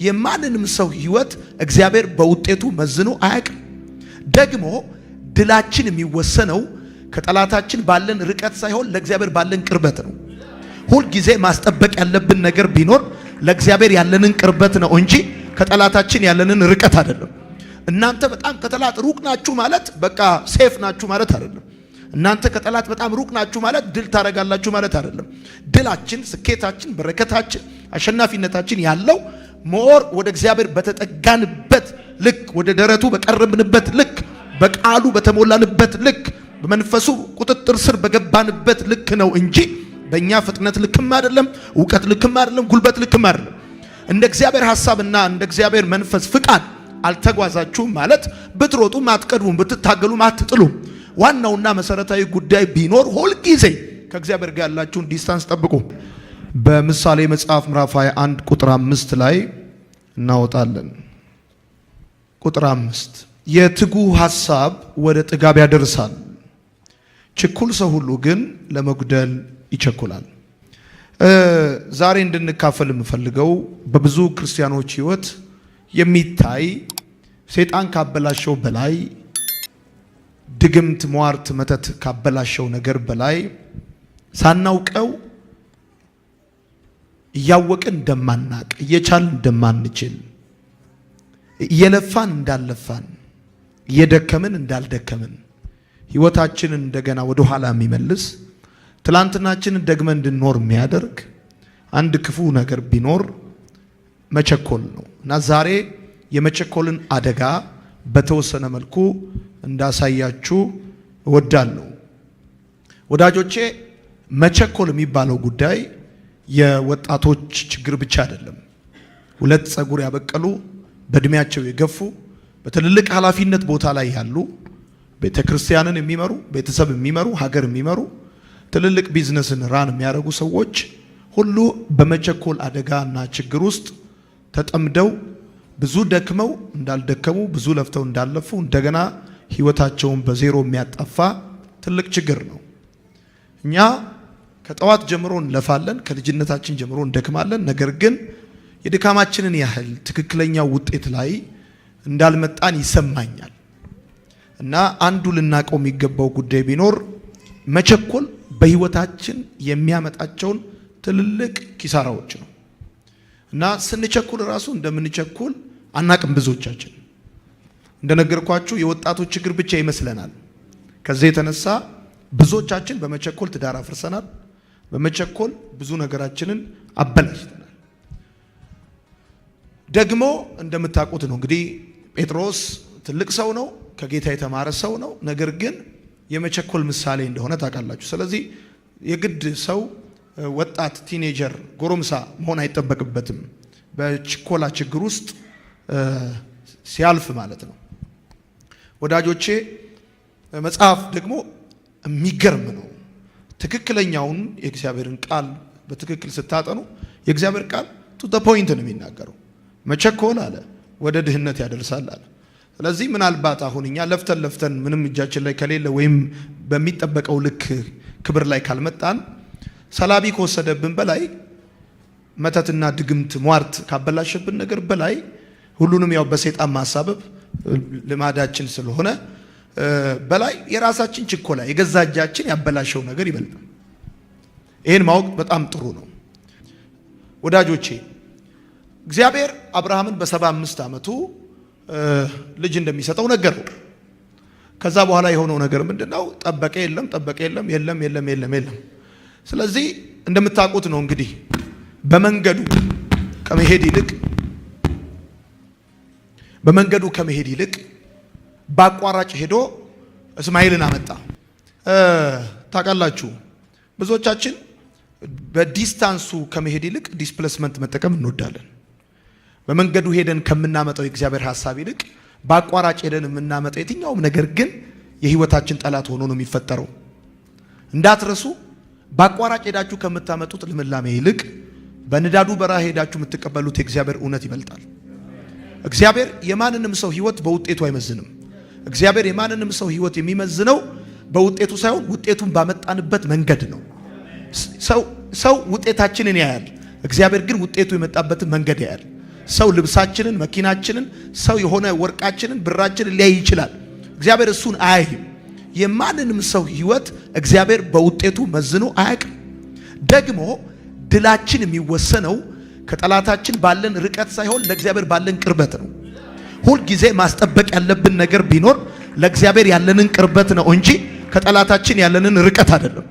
የማንንም ሰው ህይወት እግዚአብሔር በውጤቱ መዝኖ አያውቅም። ደግሞ ድላችን የሚወሰነው ከጠላታችን ባለን ርቀት ሳይሆን ለእግዚአብሔር ባለን ቅርበት ነው። ሁል ጊዜ ማስጠበቅ ያለብን ነገር ቢኖር ለእግዚአብሔር ያለንን ቅርበት ነው እንጂ ከጠላታችን ያለንን ርቀት አይደለም። እናንተ በጣም ከጠላት ሩቅ ናችሁ ማለት በቃ ሴፍ ናችሁ ማለት አይደለም። እናንተ ከጠላት በጣም ሩቅ ናችሁ ማለት ድል ታረጋላችሁ ማለት አይደለም። ድላችን፣ ስኬታችን፣ በረከታችን፣ አሸናፊነታችን ያለው ሞር ወደ እግዚአብሔር በተጠጋንበት ልክ፣ ወደ ደረቱ በቀረብንበት ልክ፣ በቃሉ በተሞላንበት ልክ፣ በመንፈሱ ቁጥጥር ስር በገባንበት ልክ ነው እንጂ በእኛ ፍጥነት ልክም አይደለም፣ እውቀት ልክም አይደለም፣ ጉልበት ልክም አይደለም። እንደ እግዚአብሔር ሐሳብና እንደ እግዚአብሔር መንፈስ ፍቃድ አልተጓዛችሁም ማለት ብትሮጡም አትቀድሙም፣ ብትታገሉም አትጥሉም። ዋናውና መሰረታዊ ጉዳይ ቢኖር ሁል ጊዜ ከእግዚአብሔር ጋር ያላችሁን ዲስታንስ ጠብቁ። በምሳሌ መጽሐፍ ምዕራፍ 21 ቁጥር 5 ላይ እናወጣለን። ቁጥር 5 የትጉ ሐሳብ ወደ ጥጋብ ያደርሳል፣ ችኩል ሰው ሁሉ ግን ለመጉደል ይቸኩላል። ዛሬ እንድንካፈል የምፈልገው በብዙ ክርስቲያኖች ሕይወት የሚታይ ሰይጣን ካበላሸው በላይ ድግምት፣ ሟርት፣ መተት ካበላሸው ነገር በላይ ሳናውቀው እያወቅን እንደማናቅ፣ እየቻልን እንደማንችል፣ እየለፋን እንዳልለፋን፣ እየደከምን እንዳልደከምን ሕይወታችንን እንደገና ወደ ኋላ የሚመልስ ትላንትናችንን ደግመን እንድንኖር የሚያደርግ አንድ ክፉ ነገር ቢኖር መቸኮል ነው እና ዛሬ የመቸኮልን አደጋ በተወሰነ መልኩ እንዳሳያችሁ እወዳለሁ። ወዳጆቼ መቸኮል የሚባለው ጉዳይ የወጣቶች ችግር ብቻ አይደለም። ሁለት ፀጉር ያበቀሉ፣ በእድሜያቸው የገፉ፣ በትልልቅ ኃላፊነት ቦታ ላይ ያሉ፣ ቤተክርስቲያንን የሚመሩ፣ ቤተሰብ የሚመሩ፣ ሀገር የሚመሩ፣ ትልልቅ ቢዝነስን ራን የሚያደርጉ ሰዎች ሁሉ በመቸኮል አደጋና ችግር ውስጥ ተጠምደው ብዙ ደክመው እንዳልደከሙ፣ ብዙ ለፍተው እንዳለፉ፣ እንደገና ህይወታቸውን በዜሮ የሚያጠፋ ትልቅ ችግር ነው። እኛ ከጠዋት ጀምሮ እንለፋለን፣ ከልጅነታችን ጀምሮ እንደክማለን። ነገር ግን የድካማችንን ያህል ትክክለኛው ውጤት ላይ እንዳልመጣን ይሰማኛል እና አንዱ ልናቀው የሚገባው ጉዳይ ቢኖር መቸኮል በህይወታችን የሚያመጣቸውን ትልልቅ ኪሳራዎች ነው እና ስንቸኩል ራሱ እንደምንቸኩል አናቅም። ብዙዎቻችን እንደነገርኳችሁ የወጣቶች ችግር ብቻ ይመስለናል። ከዚህ የተነሳ ብዙዎቻችን በመቸኮል ትዳር አፍርሰናል፣ በመቸኮል ብዙ ነገራችንን አበላሽተናል። ደግሞ እንደምታውቁት ነው እንግዲህ ጴጥሮስ ትልቅ ሰው ነው፣ ከጌታ የተማረ ሰው ነው። ነገር ግን የመቸኮል ምሳሌ እንደሆነ ታውቃላችሁ። ስለዚህ የግድ ሰው ወጣት ቲኔጀር ጎረምሳ መሆን አይጠበቅበትም በችኮላ ችግር ውስጥ ሲያልፍ ማለት ነው። ወዳጆቼ መጽሐፍ ደግሞ የሚገርም ነው። ትክክለኛውን የእግዚአብሔርን ቃል በትክክል ስታጠኑ የእግዚአብሔር ቃል ቱ ዘ ፖይንት ነው የሚናገረው። መቸኮል አለ ወደ ድህነት ያደርሳል አለ። ስለዚህ ምናልባት አሁን እኛ ለፍተን ምንም እጃችን ላይ ከሌለ ወይም በሚጠበቀው ልክ ክብር ላይ ካልመጣን ሰላቢ ከወሰደብን በላይ መተትና ድግምት ሟርት ካበላሸብን ነገር በላይ ሁሉንም ያው በሰይጣን ማሳበብ ልማዳችን ስለሆነ በላይ የራሳችን ችኮላ የገዛ እጃችን ያበላሸው ነገር ይበልጣል። ይሄን ማወቅ በጣም ጥሩ ነው ወዳጆቼ። እግዚአብሔር አብርሃምን በ75 ዓመቱ ልጅ እንደሚሰጠው ነገረው። ከዛ በኋላ የሆነው ነገር ምንድነው? ጠበቀ የለም። ስለዚህ እንደምታውቁት ነው እንግዲህ በመንገዱ ከመሄድ ይልቅ በአቋራጭ ሄዶ እስማኤልን አመጣ። ታውቃላችሁ ብዙዎቻችን በዲስታንሱ ከመሄድ ይልቅ ዲስፕሌስመንት መጠቀም እንወዳለን። በመንገዱ ሄደን ከምናመጣው የእግዚአብሔር ሐሳብ ይልቅ በአቋራጭ ሄደን የምናመጣው የትኛውም ነገር ግን የህይወታችን ጠላት ሆኖ ነው የሚፈጠረው። እንዳትረሱ፣ በአቋራጭ ሄዳችሁ ከምታመጡት ልምላሜ ይልቅ በንዳዱ በረሃ ሄዳችሁ የምትቀበሉት የእግዚአብሔር እውነት ይበልጣል። እግዚአብሔር የማንንም ሰው ህይወት በውጤቱ አይመዝንም። እግዚአብሔር የማንንም ሰው ህይወት የሚመዝነው በውጤቱ ሳይሆን ውጤቱን ባመጣንበት መንገድ ነው። ሰው ውጤታችንን ያያል፣ እግዚአብሔር ግን ውጤቱ የመጣበትን መንገድ ያያል። ሰው ልብሳችንን፣ መኪናችንን፣ ሰው የሆነ ወርቃችንን፣ ብራችንን ሊያይ ይችላል። እግዚአብሔር እሱን አያይም። የማንንም ሰው ህይወት እግዚአብሔር በውጤቱ መዝኖ አያውቅም። ደግሞ ድላችን የሚወሰነው ከጠላታችን ባለን ርቀት ሳይሆን ለእግዚአብሔር ባለን ቅርበት ነው። ሁል ጊዜ ማስጠበቅ ያለብን ነገር ቢኖር ለእግዚአብሔር ያለንን ቅርበት ነው እንጂ ከጠላታችን ያለንን ርቀት አይደለም።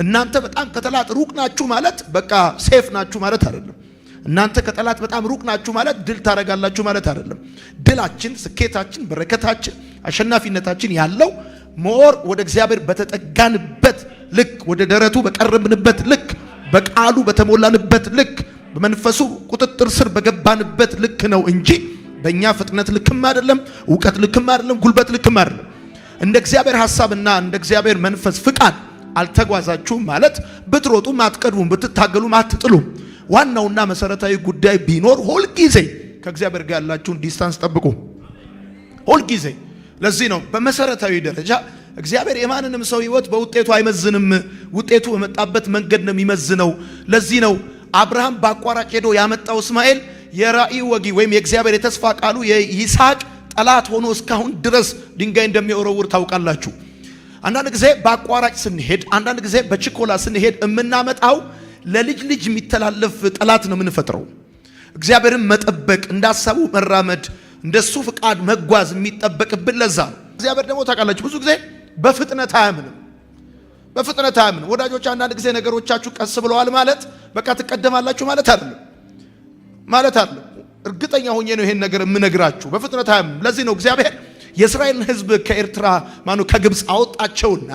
እናንተ በጣም ከጠላት ሩቅ ናችሁ ማለት በቃ ሴፍ ናችሁ ማለት አይደለም። እናንተ ከጠላት በጣም ሩቅ ናችሁ ማለት ድል ታረጋላችሁ ማለት አይደለም። ድላችን፣ ስኬታችን፣ በረከታችን፣ አሸናፊነታችን ያለው ሞር ወደ እግዚአብሔር በተጠጋንበት ልክ፣ ወደ ደረቱ በቀረብንበት ልክ፣ በቃሉ በተሞላንበት ልክ፣ በመንፈሱ ቁጥጥር ስር በገባንበት ልክ ነው እንጂ በእኛ ፍጥነት ልክም አይደለም፣ እውቀት ልክም አይደለም፣ ጉልበት ልክም አይደለም። እንደ እግዚአብሔር ሐሳብና እንደ እግዚአብሔር መንፈስ ፍቃድ አልተጓዛችሁም ማለት ብትሮጡም አትቀድሙም፣ ብትታገሉም አትጥሉም። ዋናውና መሰረታዊ ጉዳይ ቢኖር ሁል ጊዜ ከእግዚአብሔር ጋር ያላችሁን ዲስታንስ ጠብቁ። ሁል ጊዜ። ለዚህ ነው በመሰረታዊ ደረጃ እግዚአብሔር የማንንም ሰው ህይወት በውጤቱ አይመዝንም። ውጤቱ በመጣበት መንገድ ነው የሚመዝነው። ለዚህ ነው አብርሃም በአቋራጭ ሄዶ ያመጣው እስማኤል የራእይ ወጊ ወይም የእግዚአብሔር የተስፋ ቃሉ የይስሐቅ ጠላት ሆኖ እስካሁን ድረስ ድንጋይ እንደሚወረውር ታውቃላችሁ። አንዳንድ ጊዜ በአቋራጭ ስንሄድ፣ አንዳንድ ጊዜ በችኮላ ስንሄድ የምናመጣው ለልጅ ልጅ የሚተላለፍ ጠላት ነው የምንፈጥረው። እግዚአብሔርን መጠበቅ፣ እንዳሳቡ መራመድ፣ እንደሱ ፍቃድ መጓዝ የሚጠበቅብን ለዛ ነው። እግዚአብሔር ደግሞ ታውቃላችሁ ብዙ ጊዜ በፍጥነት አያምንም። በፍጥነት አያምንም። ወዳጆች አንዳንድ ጊዜ ነገሮቻችሁ ቀስ ብለዋል ማለት በቃ ትቀደማላችሁ ማለት አይደለም። እርግጠኛ ሆኜ ነው ይሄን ነገር የምነግራችሁ። በፍጥነት አያምንም። ለዚህ ነው እግዚአብሔር የእስራኤልን ሕዝብ ከግብፅ አወጣቸውና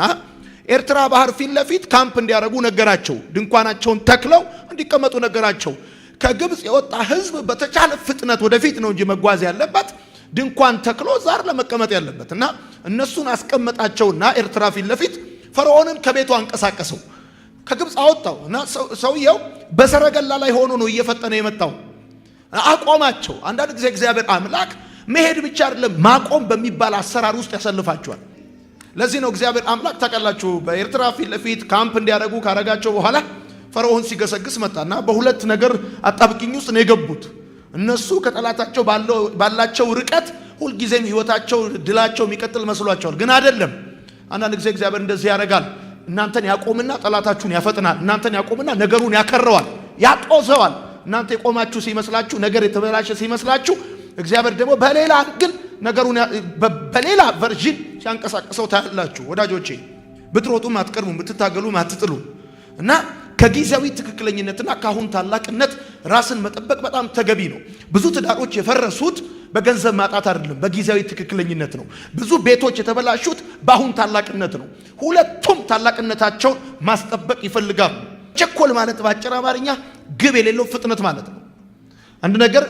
ኤርትራ ባህር ፊት ለፊት ካምፕ እንዲያደርጉ ነገራቸው። ድንኳናቸውን ተክለው እንዲቀመጡ ነገራቸው። ከግብፅ የወጣ ሕዝብ በተቻለ ፍጥነት ወደፊት ነው እንጂ መጓዝ ያለበት ድንኳን ተክሎ ዛር ለመቀመጥ ያለበት እና እነሱን አስቀመጣቸውና ኤርትራ ፊት ለፊት ፈርዖንን ከቤቱ አንቀሳቀሰው፣ ከግብፅ አወጣው እና ሰውየው በሰረገላ ላይ ሆኖ ነው እየፈጠነ የመጣው። አቆማቸው። አንዳንድ ጊዜ እግዚአብሔር አምላክ መሄድ ብቻ አይደለም ማቆም በሚባል አሰራር ውስጥ ያሰልፋቸዋል። ለዚህ ነው እግዚአብሔር አምላክ ታውቃላችሁ በኤርትራ ፊት ለፊት ካምፕ እንዲያደርጉ ካረጋቸው በኋላ ፈርዖን ሲገሰግስ መጣና በሁለት ነገር አጣብቂኝ ውስጥ ነው የገቡት። እነሱ ከጠላታቸው ባላቸው ርቀት ሁልጊዜም ህይወታቸው ድላቸው የሚቀጥል መስሏቸዋል፣ ግን አይደለም። አንዳንድ ጊዜ እግዚአብሔር እንደዚህ ያደርጋል። እናንተን ያቆምና ጠላታችሁን ያፈጥናል። እናንተን ያቆምና ነገሩን ያከረዋል፣ ያጦዘዋል። እናንተ የቆማችሁ ሲመስላችሁ፣ ነገር የተበላሸ ሲመስላችሁ፣ እግዚአብሔር ደግሞ በሌላ ግን ነገሩን በሌላ ቨርዥን ሲያንቀሳቅሰው ታያላችሁ። ወዳጆቼ ብትሮጡም አትቀድሙም፣ ብትታገሉም አትጥሉም። እና ከጊዜያዊ ትክክለኝነትና ካሁን ታላቅነት ራስን መጠበቅ በጣም ተገቢ ነው። ብዙ ትዳሮች የፈረሱት በገንዘብ ማጣት አይደለም፣ በጊዜያዊ ትክክለኝነት ነው። ብዙ ቤቶች የተበላሹት በአሁን ታላቅነት ነው። ሁለቱም ታላቅነታቸውን ማስጠበቅ ይፈልጋሉ። ቸኮል ማለት በአጭር አማርኛ ግብ የሌለው ፍጥነት ማለት ነው። አንድ ነገር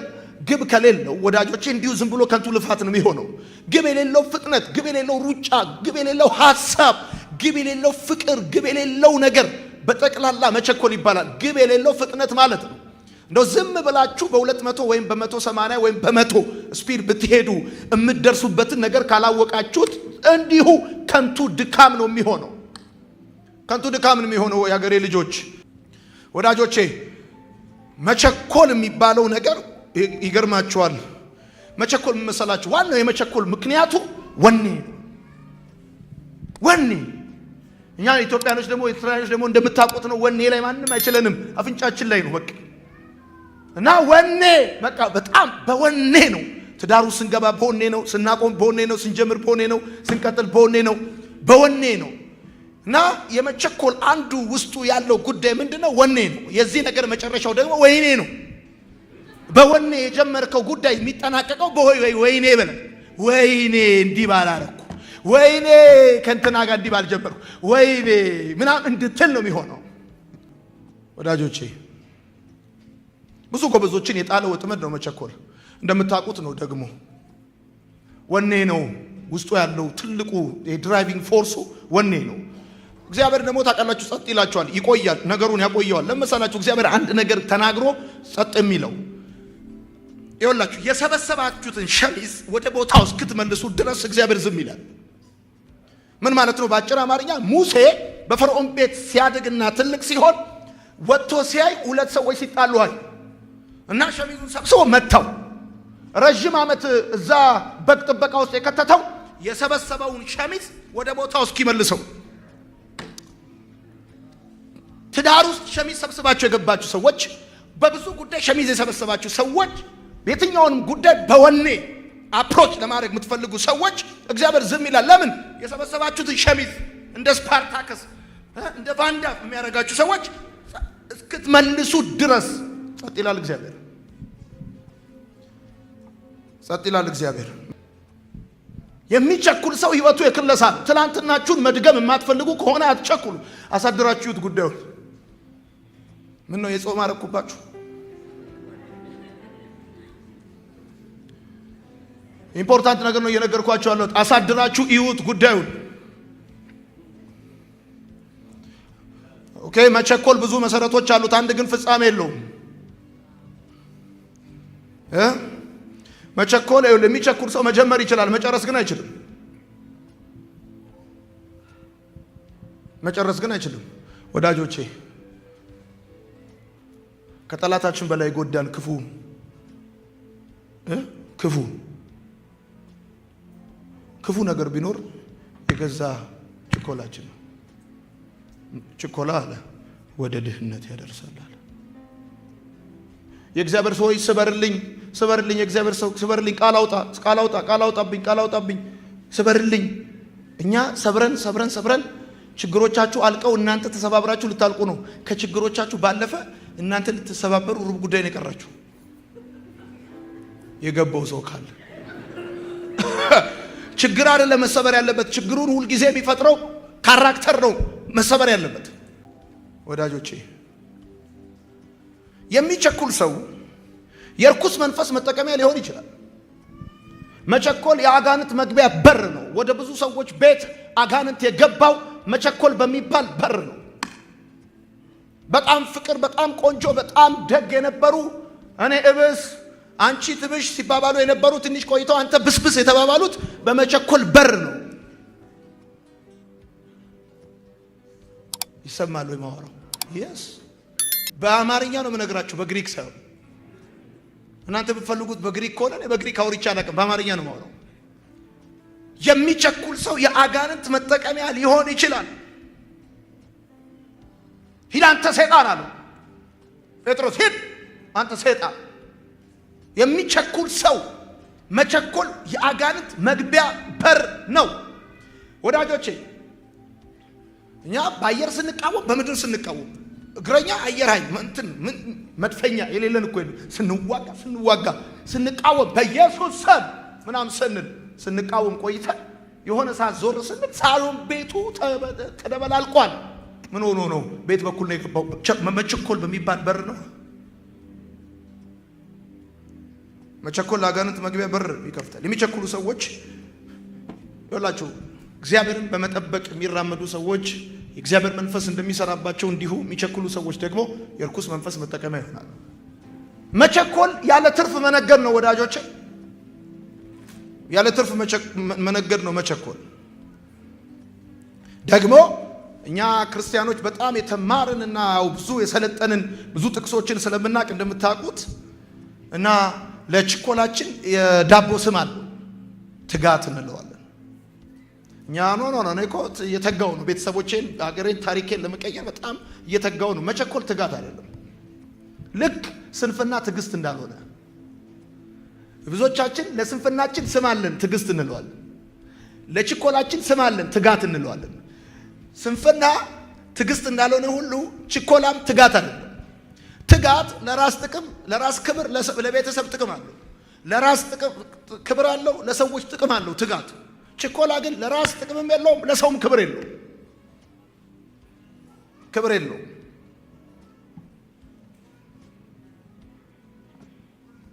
ግብ ከሌለው ወዳጆቼ እንዲሁ ዝም ብሎ ከንቱ ልፋት ነው የሚሆነው። ግብ የሌለው ፍጥነት፣ ግብ የሌለው ሩጫ፣ ግብ የሌለው ሐሳብ፣ ግብ የሌለው ፍቅር፣ ግብ የሌለው ነገር በጠቅላላ መቸኮል ይባላል። ግብ የሌለው ፍጥነት ማለት ነው። እንደው ዝም ብላችሁ በ200 ወይም በ180 ወይም በ100 ስፒድ ብትሄዱ የምትደርሱበትን ነገር ካላወቃችሁት እንዲሁ ከንቱ ድካም ነው የሚሆነው። ከንቱ ድካም ነው የሚሆነው። የአገሬ ልጆች ወዳጆቼ መቸኮል የሚባለው ነገር ይገርማችኋል። መቸኮል መሰላችሁ ዋናው የመቸኮል ምክንያቱ ወኔ። እኛ ኢትዮጵያኖች ደግሞ እስራኤሎች ደግሞ እንደምታውቁት ነው። ወኔ ላይ ማንም አይችለንም፣ አፍንጫችን ላይ ነው በቃ። እና ወኔ በቃ በጣም በወኔ ነው። ትዳሩ ስንገባ በወኔ ነው፣ ስናቆም በወኔ ነው፣ ስንጀምር በወኔ ነው፣ ስንቀጥል በወኔ ነው፣ በወኔ ነው። እና የመቸኮል አንዱ ውስጡ ያለው ጉዳይ ምንድነው? ወኔ ነው። የዚህ ነገር መጨረሻው ደግሞ ወይኔ ነው። በወኔ የጀመርከው ጉዳይ የሚጠናቀቀው ወይኔ በለ። ወይኔ እንዲህ ባላረኩ፣ ወይኔ ከእንትና ጋር እንዲህ ባልጀመርኩ፣ ወይኔ ምናምን እንድትል ነው የሚሆነው። ወዳጆቼ ብዙ ጎበዞችን የጣለ ወጥመድ ነው መቸኮል። እንደምታውቁት ነው ደግሞ ወኔ ነው ውስጡ ያለው ትልቁ የድራይቪንግ ፎርሱ ወኔ ነው። እግዚአብሔር ደግሞ ታውቃላችሁ ጸጥ ይላችኋል፣ ይቆያል፣ ነገሩን ያቆየዋል። ለምሳላችሁ እግዚአብሔር አንድ ነገር ተናግሮ ጸጥ የሚለው ይኸውላችሁ የሰበሰባችሁትን ሸሚዝ ወደ ቦታው እስክትመልሱ ድረስ እግዚአብሔር ዝም ይላል። ምን ማለት ነው? በአጭር አማርኛ ሙሴ በፈርዖን ቤት ሲያድግና ትልቅ ሲሆን ወጥቶ ሲያይ ሁለት ሰዎች ሲጣሉ አይ እና ሸሚዙን ሰብስቦ መታው። ረጅም ዓመት እዛ በግ ጥበቃ ውስጥ የከተተው የሰበሰበውን ሸሚዝ ወደ ቦታው እስኪመልሰው። ትዳር ውስጥ ሸሚዝ ሰብስባችሁ የገባችሁ ሰዎች፣ በብዙ ጉዳይ ሸሚዝ የሰበሰባችሁ ሰዎች፣ የትኛውንም ጉዳይ በወኔ አፕሮች ለማድረግ የምትፈልጉ ሰዎች እግዚአብሔር ዝም ይላል። ለምን? የሰበሰባችሁትን ሸሚዝ እንደ ስፓርታከስ እንደ ቫንዳፍ የሚያደርጋችሁ ሰዎች እስክትመልሱ ድረስ ጸጥ ይላል እግዚአብሔር። ጸጥ ይላል እግዚአብሔር። የሚቸኩል ሰው ህይወቱ የክለሳ ነው። ትላንትናችሁን መድገም የማትፈልጉ ከሆነ አትቸኩሉ። አሳድራችሁት ጉዳዩን። ምን ነው የጾም አረኩባችሁ? ኢምፖርታንት ነገር ነው እየነገርኳችሁ ያለሁት። አሳድራችሁ ይዩት ጉዳዩን። ኦኬ። መቸኮል ብዙ መሰረቶች አሉት፣ አንድ ግን ፍጻሜ የለውም። መቸኮል የሚቸኩል ሰው መጀመር ይችላል፣ መጨረስ ግን አይችልም። መጨረስ ግን አይችልም። ወዳጆቼ ከጠላታችን በላይ ጎዳን ክፉ ነገር ቢኖር የገዛ ችኮላችን ነው። ችኮላ አለ ወደ ድህነት ያደርሳል አለ። የእግዚአብሔር ሰው ስበርልኝ፣ የእግዚአብሔር ሰው ስበርልኝ፣ ቃል አውጣብኝ፣ ስበርልኝ። እኛ ሰብረን ችግሮቻችሁ አልቀው እናንተ ተሰባብራችሁ ልታልቁ ነው። ከችግሮቻችሁ ባለፈ እናንተ ልትሰባበሩ ሩብ ጉዳይ ነው የቀራችሁ። የገባው ሰው ካለ ችግር አይደለም መሰበር ያለበት። ችግሩን ሁል ጊዜ የሚፈጥረው ካራክተር ነው መሰበር ያለበት። ወዳጆቼ የሚቸኩል ሰው የርኩስ መንፈስ መጠቀሚያ ሊሆን ይችላል። መቸኮል የአጋንንት መግቢያ በር ነው። ወደ ብዙ ሰዎች ቤት አጋንንት የገባው መቸኮል በሚባል በር ነው። በጣም ፍቅር፣ በጣም ቆንጆ፣ በጣም ደግ የነበሩ እኔ እብስ አንቺ ትብሽ ሲባባሉ የነበሩ ትንሽ ቆይተው አንተ ብስብስ የተባባሉት በመቸኮል በር ነው። ይሰማል ወይ ማወራው? yes በአማርኛ ነው የምነግራችሁ፣ በግሪክ ሳይሆን። እናንተ ብትፈልጉት በግሪክ ከሆነ እኔ በግሪክ አውርቼ አላውቅም፣ በአማርኛ ነው የማወራው። የሚቸኩል ሰው የአጋንንት መጠቀሚያ ሊሆን ይችላል። ሂድ አንተ ሰይጣን አለው ጴጥሮስ፣ ሂድ አንተ ሰይጣን። የሚቸኩል ሰው መቸኮል የአጋንንት መግቢያ በር ነው። ወዳጆቼ እኛ በአየር ስንቃወም፣ በምድር ስንቃወም፣ እግረኛ አየር ኃይል መድፈኛ የሌለን እኮ ስንዋጋ ስንቃወም በኢየሱስ ስም ምናምን ስንቃወም ቆይተን የሆነ ሰዓት ዞር ስንል ሳሎን ቤቱ ተደበላልቋል። ምን ሆኖ ነው? ቤት በኩል ነው የገባው። መቸኮል በሚባል በር ነው። መቸኮል ለአጋንንት መግቢያ በር ይከፍታል። የሚቸኩሉ ሰዎች ይኸውላችሁ፣ እግዚአብሔርን በመጠበቅ የሚራመዱ ሰዎች የእግዚአብሔር መንፈስ እንደሚሰራባቸው እንዲሁ የሚቸኩሉ ሰዎች ደግሞ የርኩስ መንፈስ መጠቀሚያ ይሆናሉ። መቸኮል ያለ ትርፍ መነገድ ነው ወዳጆቼ፣ ያለ ትርፍ መነገድ ነው መቸኮል። ደግሞ እኛ ክርስቲያኖች በጣም የተማርንና ብዙ የሰለጠንን ብዙ ጥቅሶችን ስለምናቅ እንደምታውቁት እና ለችኮላችን የዳቦ ስም አለ፣ ትጋት እንለዋለን። እኛ ኖ እኮ እየተጋው ነው፣ ቤተሰቦቼን፣ ሀገሬን፣ ታሪኬን ለመቀየር በጣም እየተጋው ነው። መቸኮል ትጋት አይደለም። ልክ ስንፍና ትዕግስት እንዳልሆነ ብዙዎቻችን ለስንፍናችን ስም አለን፣ ትዕግስት እንለዋለን። ለችኮላችን ስም አለን፣ ትጋት እንለዋለን። ስንፍና ትዕግስት እንዳልሆነ ሁሉ ችኮላም ትጋት አይደለም። ትጋት ለራስ ጥቅም፣ ለራስ ክብር፣ ለቤተሰብ ጥቅም አለው። ለራስ ጥቅም ክብር አለው፣ ለሰዎች ጥቅም አለው ትጋት። ችኮላ ግን ለራስ ጥቅምም የለውም፣ ለሰውም ክብር የለውም።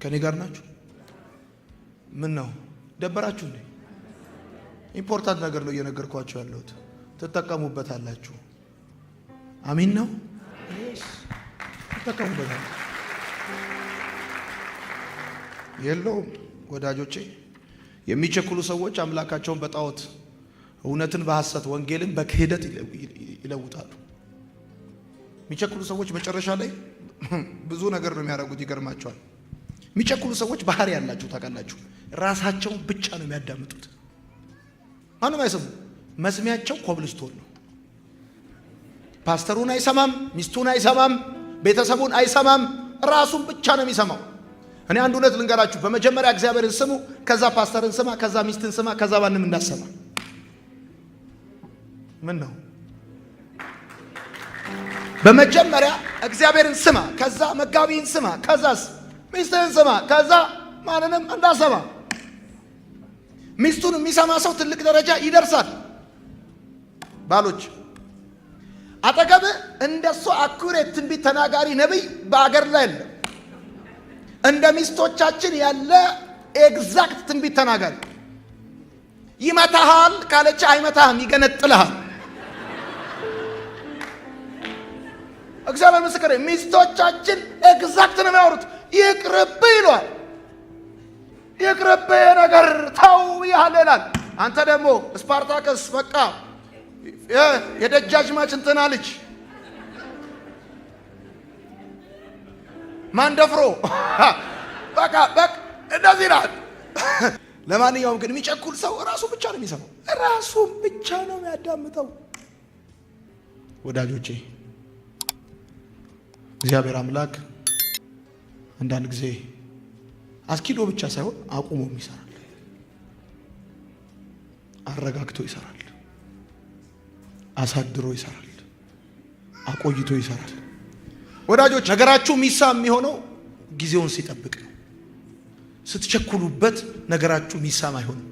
ከኔ ጋር ናችሁ? ምን ነው ደበራችሁ እንዴ? ኢምፖርታንት ነገር ነው እየነገርኳችሁ ያለሁት። ትጠቀሙበታላችሁ። አሚን ነው። ትጠቀሙበታላችሁ። የለውም ወዳጆቼ። የሚቸኩሉ ሰዎች አምላካቸውን በጣዖት እውነትን በሐሰት ወንጌልን በክህደት ይለውጣሉ። የሚቸኩሉ ሰዎች መጨረሻ ላይ ብዙ ነገር ነው የሚያደርጉት። ይገርማቸዋል። የሚቸኩሉ ሰዎች ባህሪ ያላችሁ ታውቃላችሁ። ራሳቸውን ብቻ ነው የሚያዳምጡት። ማንም አይሰሙ። መስሚያቸው ኮብልስቶን ነው። ፓስተሩን አይሰማም፣ ሚስቱን አይሰማም፣ ቤተሰቡን አይሰማም። ራሱን ብቻ ነው የሚሰማው። እኔ አንድ እውነት ልንገራችሁ። በመጀመሪያ እግዚአብሔርን ስሙ፣ ከዛ ፓስተርን ስማ፣ ከዛ ሚስትን ስማ፣ ከዛ ማንም እንዳሰማ። ምን ነው? በመጀመሪያ እግዚአብሔርን ስማ፣ ከዛ መጋቢን ስማ፣ ከዛስ ሚስትህን ስማ፣ ከዛ ማንንም እንዳሰማ። ሚስቱን የሚሰማ ሰው ትልቅ ደረጃ ይደርሳል። ባሎች አጠገብ እንደሱ አኩሬት ትንቢት ተናጋሪ ነብይ በአገር ላይ አለ። እንደ ሚስቶቻችን ያለ ኤግዛክት ትንቢት ተናጋሪ። ይመታሃል ካለች አይመታህም፣ ይገነጥልሃል። እግዚአብሔር ምስክሬ፣ ሚስቶቻችን ኤግዛክት ነው የሚያወሩት። ይቅርብ ይሏል። ይቅርብ ነገር ተው ያህልላል። አንተ ደግሞ ስፓርታከስ በቃ የደጃዝማች እንትና ልጅ ማንደፍሮ በቃ እንደዚህ ናት። ለማንኛውም ግን የሚቸኩል ሰው ራሱ ብቻ ነው የሚሰማው፣ ራሱ ብቻ ነው የሚያዳምጠው። ወዳጆቼ እግዚአብሔር አምላክ አንዳንድ ጊዜ አስኪዶ ብቻ ሳይሆን አቁሞም ይሰራል፣ አረጋግቶ ይሰራል፣ አሳድሮ ይሰራል፣ አቆይቶ ይሰራል። ወዳጆች ነገራችሁ ሚሳም የሚሆነው ጊዜውን ሲጠብቅ ነው። ስትቸኩሉበት ነገራችሁ ሚሳም አይሆንም፣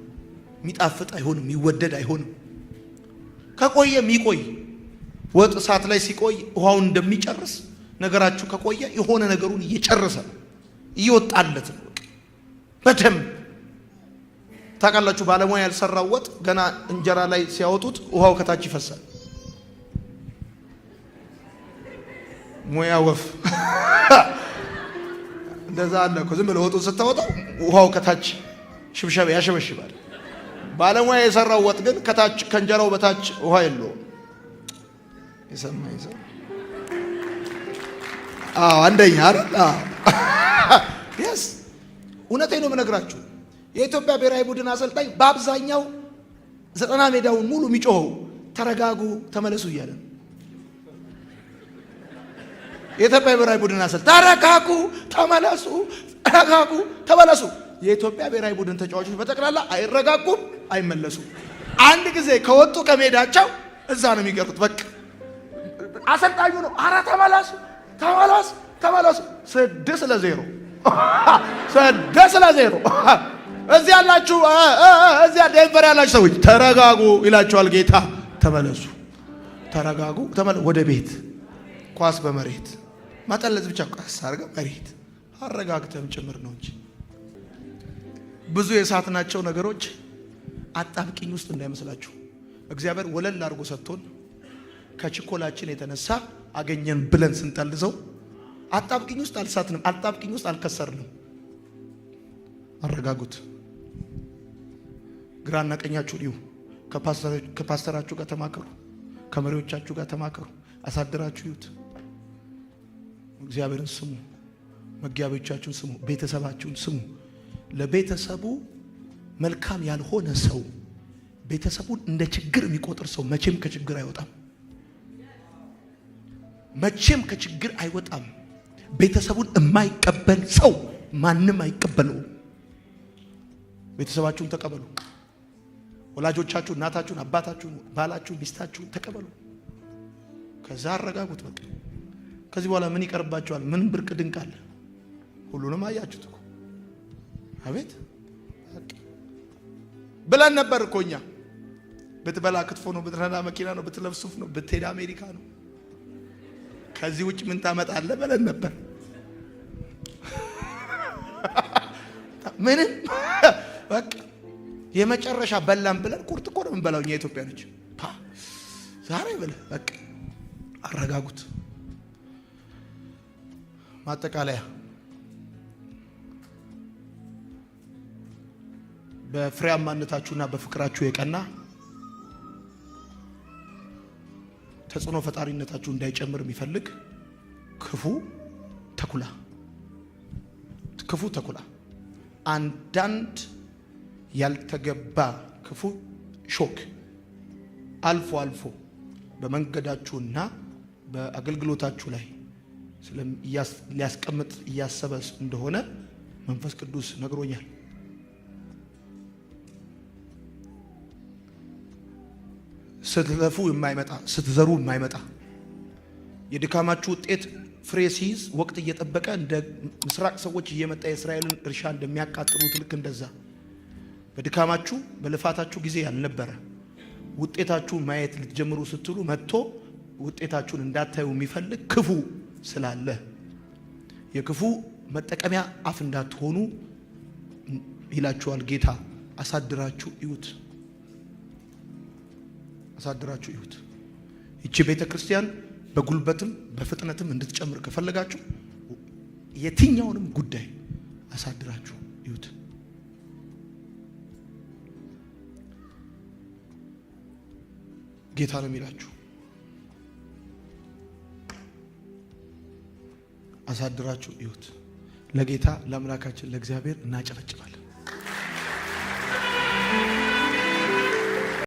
ሚጣፍጥ አይሆንም፣ ሚወደድ አይሆንም። ከቆየ ሚቆይ ወጥ እሳት ላይ ሲቆይ ውሃውን እንደሚጨርስ ነገራችሁ ከቆየ የሆነ ነገሩን እየጨረሰ እየወጣለት ነው። በደንብ ታውቃላችሁ። ባለሙያ ያልሰራው ወጥ ገና እንጀራ ላይ ሲያወጡት ውሃው ከታች ይፈሳል። ሙያ ወፍ እንደዛ አለ እኮ። ዝም ብለህ ወጡን ስታወጣው ውሃው ከታች ሽብሸብ ያሸበሽባል። ባለሙያ የሰራው ወጥ ግን ከታች ከእንጀራው በታች ውሃ የለውም። የሰማኝ ሰው አንደኛ አይደል? yes እውነቴን ነው የምነግራችሁ። የኢትዮጵያ ብሔራዊ ቡድን አሰልጣኝ በአብዛኛው 90 ሜዳውን ሙሉ የሚጮኸው ተረጋጉ ተመለሱ እያለ ነው። የኢትዮጵያ ብሔራዊ ቡድን አሰልጣኝ ተረጋጉ ተመለሱ፣ ተረጋጉ ተመለሱ። የኢትዮጵያ ብሔራዊ ቡድን ተጫዋቾች በጠቅላላ አይረጋጉም፣ አይመለሱም። አንድ ጊዜ ከወጡ ከሜዳቸው እዛ ነው የሚቀሩት። በቃ አሰልጣኙ ነው አረ ተመለሱ ተመለሱ ተመለሱ። 6-0 6-0። እዚህ ያላችሁ እዚያ ዴንቨር ያላችሁ ሰዎች ተረጋጉ ይላችኋል ጌታ። ተመለሱ፣ ተረጋጉ፣ ተመለሱ ወደ ቤት። ኳስ በመሬት ማጠለዝ ብቻ ኳስ አርገ መሬት አረጋግተም ጭምር ነው እንጂ ብዙ የሳትናቸው ነገሮች አጣብቂኝ ውስጥ እንዳይመስላችሁ። እግዚአብሔር ወለል አድርጎ ሰጥቶን ከችኮላችን የተነሳ አገኘን ብለን ስንጠልዘው አጣብቂኝ ውስጥ አልሳትንም፣ አጣብቂኝ ውስጥ አልከሰርንም። አረጋጉት። ግራና ቀኛችሁን ይሁ። ከፓስተራችሁ ጋር ተማከሩ፣ ከመሪዎቻችሁ ጋር ተማከሩ፣ አሳድራችሁ ይዩት። እግዚአብሔርን ስሙ፣ መጋቢዎቻችሁን ስሙ፣ ቤተሰባችሁን ስሙ። ለቤተሰቡ መልካም ያልሆነ ሰው ቤተሰቡን እንደ ችግር የሚቆጥር ሰው መቼም ከችግር አይወጣም። መቼም ከችግር አይወጣም። ቤተሰቡን የማይቀበል ሰው ማንም አይቀበለው። ቤተሰባችሁን ተቀበሉ። ወላጆቻችሁን፣ እናታችሁን፣ አባታችሁን፣ ባላችሁን፣ ሚስታችሁን ተቀበሉ። ከዛ አረጋጉት። በቃ ከዚህ በኋላ ምን ይቀርባችኋል? ምን ብርቅ ድንቅ አለ? ሁሉንም አያችሁት እኮ። አቤት ብለን ነበር እኮ እኛ። ብትበላ ክትፎ ነው፣ ብትነዳ መኪና ነው፣ ብትለብስ ሱፍ ነው፣ ብትሄድ አሜሪካ ነው። ከዚህ ውጭ ምን ታመጣለህ ብለን ነበር። ምንም በቃ የመጨረሻ በላን ብለን ቁርጥ እኮ ነው የምንበላው እኛ ኢትዮጵያኖች። ዛሬ ብለህ በቃ አረጋጉት። ማጠቃለያ በፍሬያማነታችሁና በፍቅራችሁ የቀና ተጽዕኖ ፈጣሪነታችሁ እንዳይጨምር የሚፈልግ ክፉ ተኩላ፣ ክፉ ተኩላ፣ አንዳንድ ያልተገባ ክፉ ሾክ አልፎ አልፎ በመንገዳችሁና በአገልግሎታችሁ ላይ ሊያስቀምጥ እያሰበ እንደሆነ መንፈስ ቅዱስ ነግሮኛል። ስትለፉ የማይመጣ ስትዘሩ የማይመጣ የድካማችሁ ውጤት ፍሬ ሲይዝ ወቅት እየጠበቀ እንደ ምስራቅ ሰዎች እየመጣ የእስራኤልን እርሻ እንደሚያቃጥሉት ልክ እንደዛ በድካማችሁ በልፋታችሁ ጊዜ ያልነበረ ውጤታችሁን ማየት ልትጀምሩ ስትሉ መጥቶ ውጤታችሁን እንዳታዩ የሚፈልግ ክፉ ስላለ የክፉ መጠቀሚያ አፍ እንዳትሆኑ ይላችኋል ጌታ። አሳድራችሁ እዩት፣ አሳድራችሁ እዩት። ይቺ ቤተ ክርስቲያን በጉልበትም በፍጥነትም እንድትጨምር ከፈለጋችሁ የትኛውንም ጉዳይ አሳድራችሁ እዩት። ጌታ ነው የሚላችሁ። አሳድራችሁ እዩት። ለጌታ ለአምላካችን ለእግዚአብሔር እናጨበጭባለን።